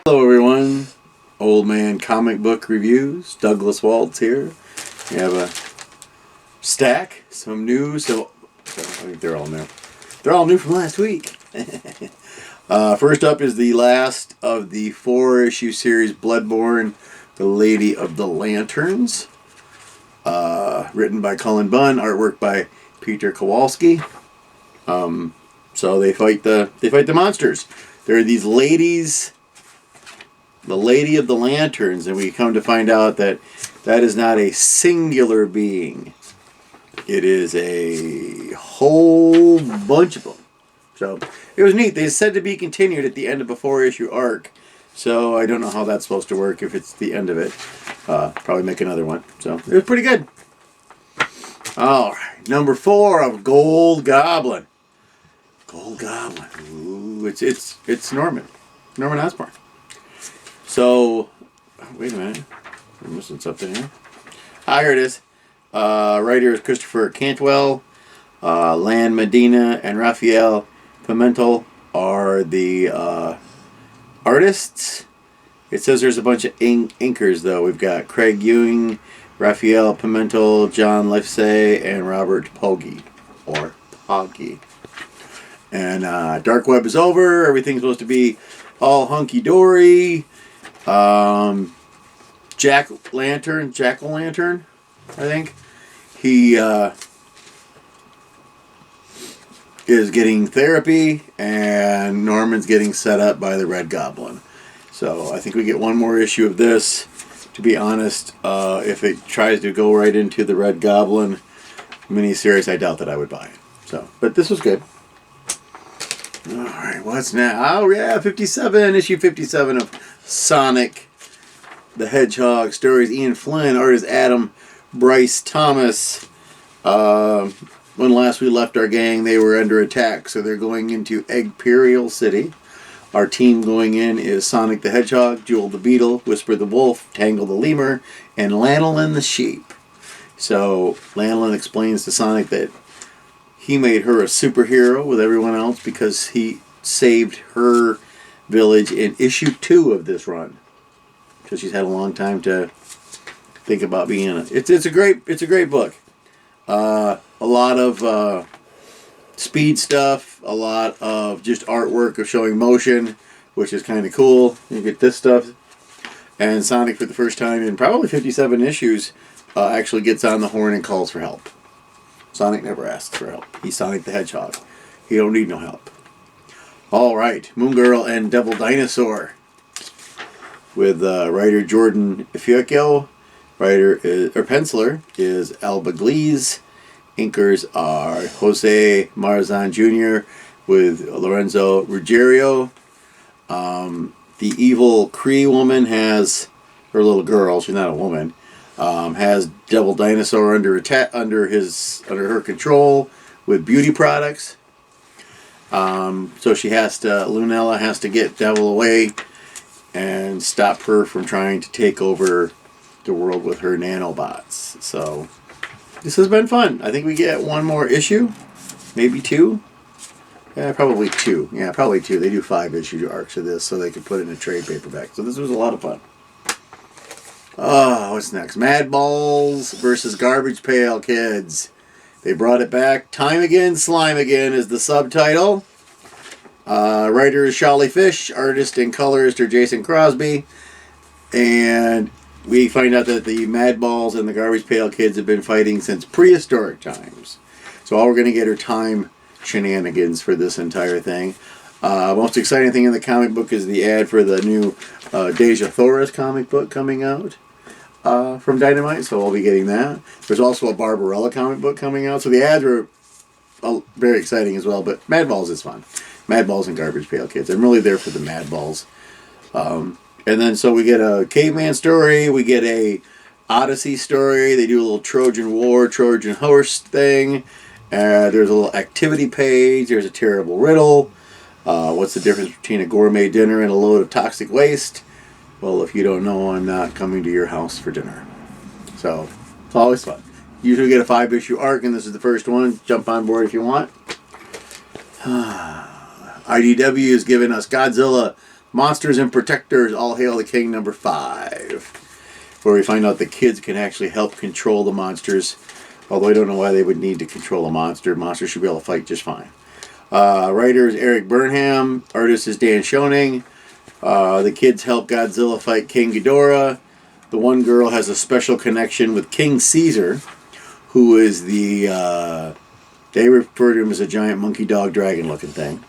Hello everyone, Old Man Comic Book Reviews, Douglas Waltz here. We have a stack, some new, so I think they're all new. They're all new from last week. First up is the last of the 4-issue series Bloodborne, The Lady of the Lanterns. Written by Cullen Bunn, artwork by Peter Kowalski. So they fight the monsters. There are these ladies, the Lady of the Lanterns, and we come to find out that that is not a singular being. It is a whole bunch of them. So it was neat. They said to be continued at the end of a 4-issue arc. So I don't know how that's supposed to work if it's the end of it. Probably make another one. So it was pretty good. All right, number 4 of Gold Goblin. Gold Goblin. Ooh, it's Norman Osborn. So, wait a minute. I'm missing something here. Here it is. Writer is Christopher Cantwell. Lan Medina and Rafael Pimentel are the artists. It says there's a bunch of inkers, though. We've got Craig Ewing, Rafael Pimentel, John Lefsey, and Robert Poggi. Or Poggi. And Dark Web is over. Everything's supposed to be all hunky-dory. Jack-o'-lantern, I think. He is getting therapy, and Norman's getting set up by the Red Goblin. So I think we get one more issue of this. To be honest, if it tries to go right into the Red Goblin miniseries, I doubt that I would buy it. So, but this was good. Alright, what's now? Oh yeah, 57, issue 57 of Sonic the Hedgehog stories. Ian Flynn, artist Adam Bryce Thomas. When last we left our gang, they were under attack, so they're going into Eggperial City. Our team going in is Sonic the Hedgehog, Jewel the Beetle, Whisper the Wolf, Tangle the Lemur, and Lanolin the Sheep. So Lanolin explains to Sonic that he made her a superhero with everyone else because he saved her village in issue 2 of this run. Because she's had a long time to think about being in it. It's a great book. A lot of speed stuff, a lot of just artwork of showing motion, which is kind of cool. You get this stuff, and Sonic for the first time in probably 57 issues actually gets on the horn and calls for help. Sonic never asks for help. He's Sonic the Hedgehog. He don't need no help. All right, Moon Girl and Devil Dinosaur, with writer Jordan Fiocchio. Penciler is Alba Glees. Inkers are Jose Marzan Jr. with Lorenzo Ruggiero. The evil Cree woman has her little girl. She's not a woman. Has Devil Dinosaur under her control with beauty products. So Lunella has to get Devil away and stop her from trying to take over the world with her nanobots. So this has been fun. I think we get one more issue, maybe 2. Yeah, probably 2. Yeah, probably 2. They do 5-issue arcs of this, so they can put it in a trade paperback. So this was a lot of fun. Oh, what's next? Mad Balls versus Garbage Pail Kids. They brought it back. Time Again, Slime Again is the subtitle. Writer is Sholly Fish. Artist and colorist are Jason Crosby. And we find out that the Mad Balls and the Garbage Pail Kids have been fighting since prehistoric times. So all we're going to get are time shenanigans for this entire thing. Most exciting thing in the comic book is the ad for the new Deja Thoris comic book coming out from Dynamite, so I'll be getting that. There's also a Barbarella comic book coming out, so the ads are very exciting as well, but Mad Balls is fun. Mad Balls and Garbage Pail Kids. I'm really there for the Mad Balls. And then so we get a caveman story, we get a Odyssey story, they do a little Trojan War, Trojan horse thing, there's a little activity page, there's a terrible riddle. What's the difference between a gourmet dinner and a load of toxic waste? Well, if you don't know, I'm not coming to your house for dinner. So, it's always fun. Usually get a 5-issue arc, and this is the first one. Jump on board if you want. IDW has given us Godzilla Monsters and Protectors, All Hail the King, number 5. Where we find out the kids can actually help control the monsters. Although I don't know why they would need to control a monster. Monsters should be able to fight just fine. Writer is Eric Burnham. Artist is Dan Schoening. The kids help Godzilla fight King Ghidorah. The one girl has a special connection with King Caesar, who is the... they refer to him as a giant monkey dog dragon looking thing.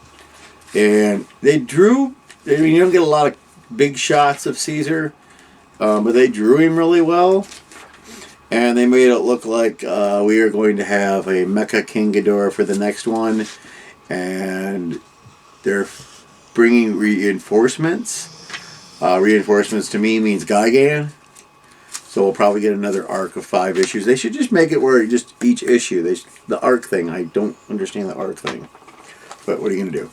And they drew... I mean, you don't get a lot of big shots of Caesar, but they drew him really well. And they made it look like we are going to have a Mecha King Ghidorah for the next one. And they're bringing reinforcements. Reinforcements to me means Gigan. So we'll probably get another arc of 5 issues. They should just make it where just each issue. The arc thing. I don't understand the arc thing. But what are you going to do?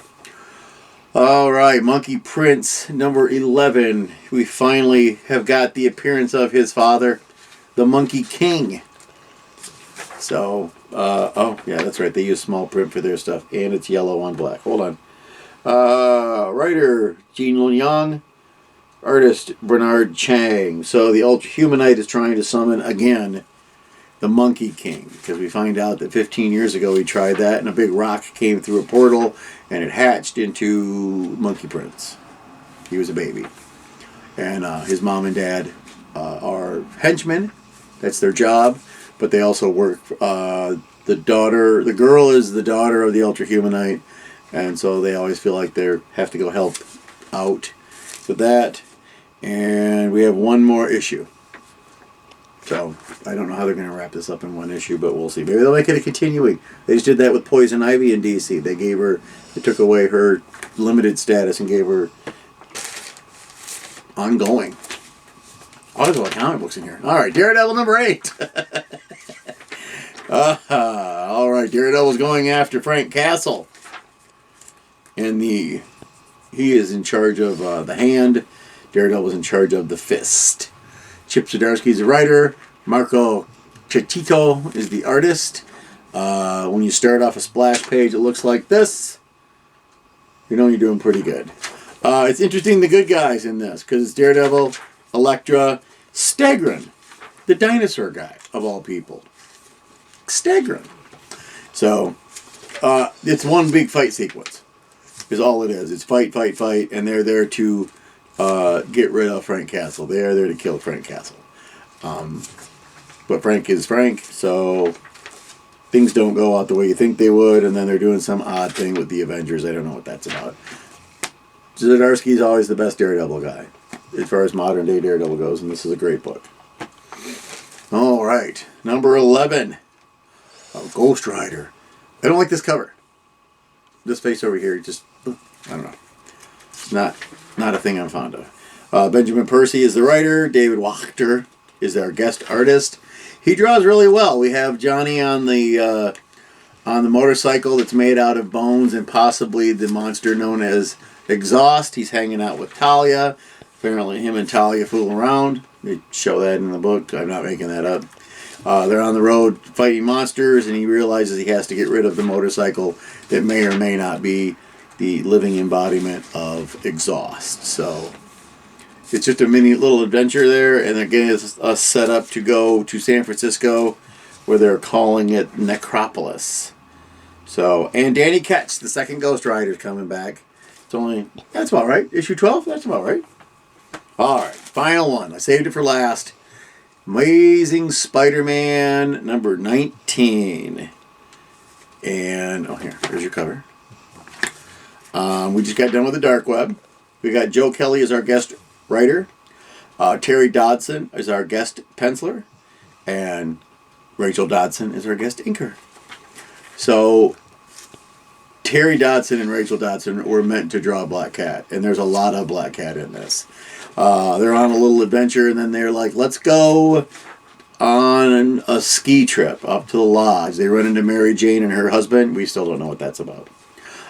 Alright, Monkey Prince, number 11. We finally have got the appearance of his father, the Monkey King. So, oh, yeah, that's right. They use small print for their stuff. And it's yellow on black. Hold on. Writer, Gene Lun Yang. Artist, Bernard Chang. So the Ultra Humanite is trying to summon, again, the Monkey King. Because we find out that 15 years ago he tried that, and a big rock came through a portal, and it hatched into Monkey Prince. He was a baby. And his mom and dad are henchmen. That's their job. But they also work. The girl is the daughter of the Ultra Humanite, and so they always feel like they have to go help out with that. And we have one more issue. So I don't know how they're going to wrap this up in one issue, but we'll see. Maybe they'll make it a continuing. They just did that with Poison Ivy in DC. They took away her limited status and gave her ongoing. Oh, there's a lot of comic books in here. All right, Daredevil number 8. All right, Daredevil's going after Frank Castle. And he is in charge of the hand. Daredevil's in charge of the fist. Chip Zdarsky is the writer. Marco Chettito is the artist. When you start off a splash page, it looks like this. You know you're doing pretty good. It's interesting, the good guys in this, because it's Daredevil, Elektra, Stegron, the dinosaur guy, of all people. Stegron. So, it's one big fight sequence, is all it is. It's fight, fight, fight, and they're there to get rid of Frank Castle. They are there to kill Frank Castle. But Frank is Frank, so things don't go out the way you think they would, and then they're doing some odd thing with the Avengers. I don't know what that's about. Zdarsky's always the best Daredevil guy, as far as modern day Daredevil goes, and this is a great book. Alright, number 11. Oh, Ghost Rider. I don't like this cover. This face over here, just, I don't know. It's not a thing I'm fond of. Benjamin Percy is the writer. David Wachter is our guest artist. He draws really well. We have Johnny on the motorcycle that's made out of bones and possibly the monster known as Exhaust. He's hanging out with Talia. Apparently him and Talia fool around. They show that in the book. I'm not making that up. They're on the road fighting monsters, and he realizes he has to get rid of the motorcycle that may or may not be the living embodiment of Exhaust. So it's just a mini little adventure there, and again it's a setup to go to San Francisco, where they're calling it Necropolis. So, and Danny Ketch, the second Ghost Rider, is coming back. That's about right. Issue 12, that's about right. Alright, final one. I saved it for last. Amazing Spider-Man number 19. And, here's your cover. We just got done with the Dark Web. We got Joe Kelly as our guest writer. Terry Dodson is our guest penciler. And Rachel Dodson is our guest inker. So, Terry Dodson and Rachel Dodson were meant to draw Black Cat. And there's a lot of Black Cat in this. They're on a little adventure, and then they're like, let's go on a ski trip up to the lodge. They run into Mary Jane and her husband. We still don't know what that's about.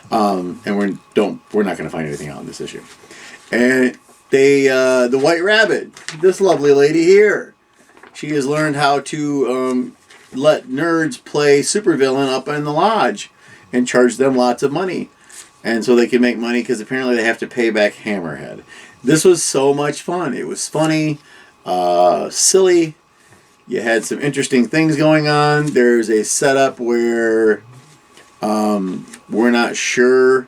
And we're not going to find anything out in this issue. And the White Rabbit, this lovely lady here, she has learned how to let nerds play supervillain up in the lodge and charge them lots of money. and so they can make money because apparently they have to pay back Hammerhead. This was so much fun. It was funny, silly. You had some interesting things going on. There's a setup where we're not sure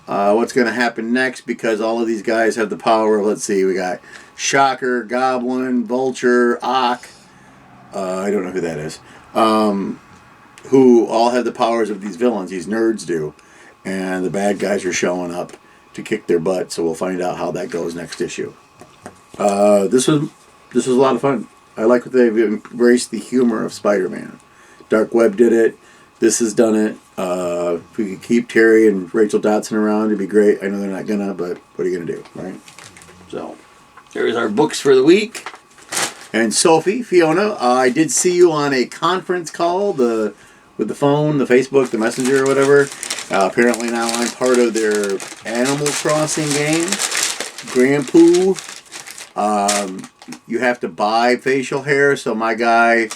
what's going to happen next because all of these guys have the power of, let's see, we got Shocker, Goblin, Vulture, Ock. I don't know who that is. Who all have the powers of these villains. These nerds do. And the bad guys are showing up to kick their butt, so we'll find out how that goes next issue. This was a lot of fun. I like that they've embraced the humor of Spider-Man. Dark Web did it. This has done it. If we could keep Terry and Rachel Dotson around, it'd be great. I know they're not gonna, but what are you gonna do, right? So, there's our books for the week. And Sophie, Fiona, I did see you on a conference call with the phone, the Facebook, the Messenger, or whatever. Apparently now I'm part of their Animal Crossing game, Grandpoo. You have to buy facial hair, so my guy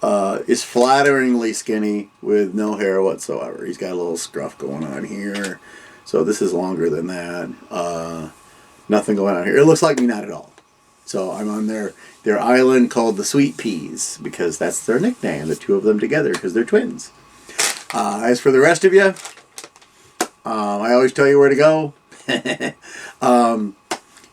is flatteringly skinny with no hair whatsoever. He's got a little scruff going on here. So this is longer than that. Nothing going on here. It looks like me, not at all. So I'm on their island called the Sweet Peas because that's their nickname, the two of them together, because they're twins. As for the rest of you, I always tell you where to go.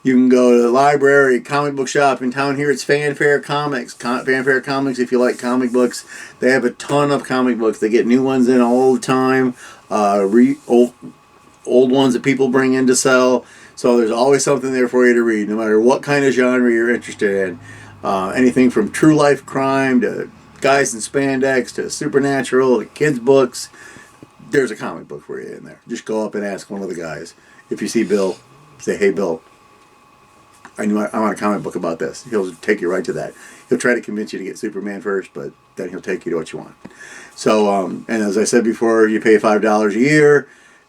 You can go to the library, comic book shop in town here. It's Fanfare Comics. Fanfare Comics, if you like comic books. They have a ton of comic books. They get new ones in all the time. Old ones that people bring in to sell. So there's always something there for you to read, no matter what kind of genre you're interested in. Anything from true life crime to guys in spandex to supernatural to kids' books. There's a comic book for you in there. Just go up and ask one of the guys. If you see Bill, say, "Hey, Bill, I want a comic book about this." He'll take you right to that. He'll try to convince you to get Superman first, but then he'll take you to what you want. So, and as I said before, you pay $5 a year,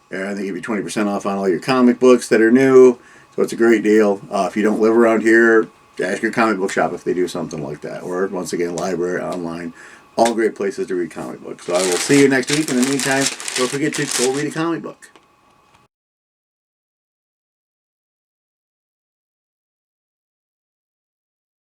and they give you 20% off on all your comic books that are new. So it's a great deal. If you don't live around here, ask your comic book shop if they do something like that. Or, once again, library, online. All great places to read comic books. So I will see you next week. In the meantime, don't forget to go read a comic book.